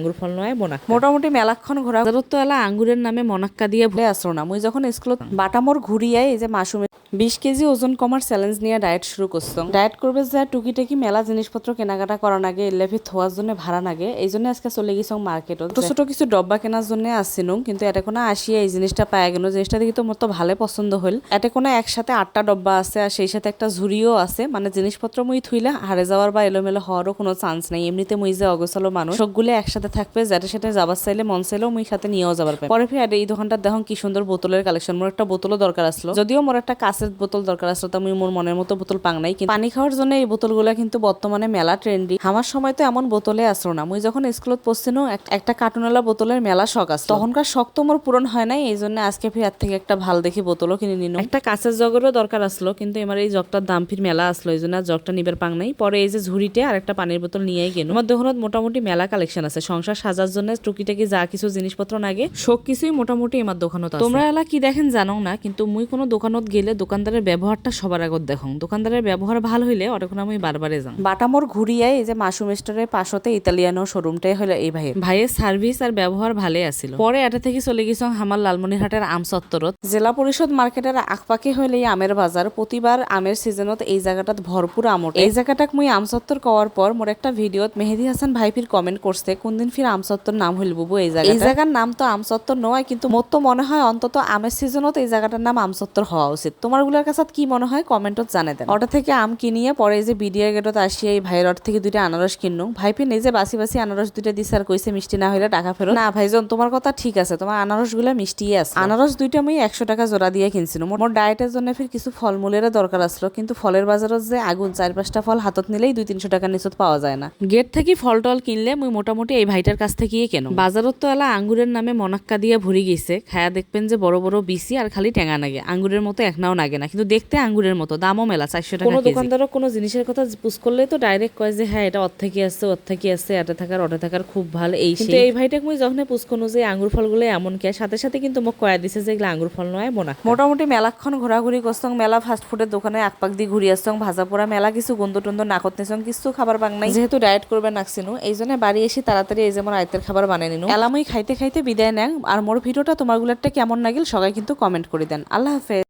আঙ্গুর ফল নয় মনাক্কা মোটামুটি মেলাক্ষণ ঘোরা তো এলা আঙ্গুরের নামে মনাক্কা দিয়ে ভুলে আসলো না। মুই যখন স্কুলত বাটামোর ঘুরিয়াই এই যে মাসুমে 20 কেজি ওজন কমার চ্যালেঞ্জ নিয়ে ডায়েট শুরু করছো। ডায়েট করবে যা টুকিটাকি মেলা জিনিসপত্র কেনাকাটা করার আগে এলেভি থোয়ার জন্য ভাড়া লাগে, এই জন্য আজকে চলে গেছি মার্কেটত। ছোট ছোট কিছু ডব্বা কেনার জন্য আসছিলাম, কিন্তু এটা কোনো আসিয়া এই জিনিসটা পাওয়া গেল। জিনিসটা দেখি তো মোর তো ভালো পছন্দ হল। এটা কোনো একসাথে 8টা ডব্বা আছে, আর সেই সাথে একটা ঝুড়িও আছে। মানে জিনিসপত্র মুই থুইলে হারে যাওয়ার বা এলোমেলো হওয়ারও কোনো চান্স নাই। এমনিতে মুই যে অগোছালো মানুষ, সবগুলো একসাথে থাকবে, যাতে সাথে যাবার চাইলে মন চাইলেও মুই সাথে নিয়েও যাবার পাই। পরে ফির এই দোকানটা দেখুন কি সুন্দর বোতলের কালেকশন। মোর একটা বোতলও দরকার আসলো, যদিও মোর একটা কাঁচের বোতল দরকার আসলো, তা মুই মোর মনের মতো বোতল পাং নাই। কিন্তু পানি খাওয়ার জন্য এই বোতলগুলা কিন্তু বর্তমানে মেলা ট্রেন্ডি। আমার সময় তো এমন বোতলে আসলো না। মুই যখন স্কুলত পড়ছিনো একটা কার্টুনওয়ালা বোতলের মেলা শখ আসলো। তখনকার শখ তো মোর পূরণ হয় নাই, এই জন্য আজকে ফির এর থেকে একটা ভাল দেখি বোতলও কিনে নিন। একটা কাঁচের জগেরও দরকার আসলো, কিন্তু এবার এই জগটার দাম ফির মেলা আসলো, এই জন্য জগটা নিবার পাং নাই। পরে এই যে ঝুড়িতে আর একটা পানির বোতল নিয়েই গেল। আমার দোকানত মোটামুটি মেলা কালেকশন আছে। সংসার সাজার জন্য টুকিটাকি যা কিছু জিনিসপত্র লাগে সব কিছুই মোটামুটি আমার দোকানত আছে। তোমরা এলা কি দেখেন জানো না, কিন্তু মুই কোনো দোকানত গেলে দোকানদারের ব্যবহারটা সবার আগত দেখো। দোকানদারের ব্যবহার ভালো হইলে ওরকম আমি বারবারে যাই। বাটামোর ঘুরিয়াই এই যে মাসুম স্টোরের পাশতে ইতালিয়ানো শোরুমটাই হলো এই ভাইয়ের সার্ভিস আর ব্যবহার ভালোই আছিল। পরে এটা থেকে চলে গেছ আমার লালমনিরহাটের আম চত্বরত। জেলা পরিষদ মার্কেটের আখপাকে হইলে এই আমের বাজার। প্রতিবার আমের সিজনত এই জায়গাটাত ভরপুর আম ওঠে। এই জায়গাটাক মুই আম চত্বর কওয়ার পর মোর একটা ভিডিওত মেহেদি হাসান ভাই ফির কমেন্ট করছে, কোনদিন ফির আম চত্বর নাম হইল বুবু এই জায়গা। এই জায়গার নাম তো আম চত্বর নয়, কিন্তু মোর তো মনে হয় অন্তত আমের সিজনত এই জায়গাটার নাম আম চত্বর হওয়া উচিত। তোমার গুলার কাছে কি মনে হয় কমেন্টত জানে দেন। ওটা থেকে আম কিনিয়ে পরে এই যে বিডিআর গেটত আসিয়া এই ভাইয়ের থেকে 2টা আনারস কিনু। ভাই ফির নিজে বাসি বাসি আনারস 2টা দিছে আর কইছে মিষ্টি না হইলে টাকা ফেরত। না ভাইজন, তোমার কথা ঠিক আছে, তোমার আনারস গুলা মিষ্টিই আছে। আনারস 2টা মুই 100 টাকা জোড়া দিয়ে কিনছিলাম। মোর ডায়েটের জন্য ফির কিছু ফলমূলের দরকার আসলো, কিন্তু ফলের বাজারত যে আগুন, 4-5টা ফল হাতত নিলেই 200-300 টাকা নিচত পাওয়া যায় না। গেট থেকে ফল টল কিনলে মুই মোটামুটি এই ভাইটার কাছ থেকেই কেন। বাজারত তো এলা আঙ্গুরের নামে মনাক্কা দিয়ে ভরি গেছে। খায়া দেখবেন যে বড় বড় বিসি আর খালি টেঙা নাগে, আঙ্গুরের মতো একনাও নাগে না, কিন্তু দেখতে আঙ্গুরের মতো। দামও মেলা 400 টাকা। কোনো দোকানদারও কোনো জিনিসের কথা পুষ করলে তো ডাইরেক্ট কয় যে হ্যাঁ এটা ওর থেকে আসছে, ওর থেকে আসছে, এটা থাকার ওটা থাকার খুব ভালো এই। কিন্তু এই ভাইটাকে মুই যখন পুষ করনু যে আঙ্গুর ফলগুলো এমন কে, সাথে সাথে কিন্তু মোক কয়া দিছে যে এগুলো আঙ্গুর ফল নয় মনাক্কা। মোটামুটি মেলাক্ষণ ঘোরাঘুরি করছং, মেলা ফাস্টফুডের দোকানে আকপাক দিয়ে ঘুরি আসছং, ভাজা পোড়া মেলা কিছু গন্ধ টন্ধ নাকত নিছং, কিছু খাবার পাং নাই। যেহেতু ডায়েট করবে নাকছিনু, এই জন্য বাড়ি এসে তাড়াতাড়ি এই যেমন আয়তের খাবার বানাই নিনু। এলামুই খাইতে খাইতে বিদায় নেন। আর মোর ভিডিওটা তোমার গুলারটা কেমন লাগিল সবাই কিন্তু কমেন্ট করে দেন। আল্লাহ হাফেজ।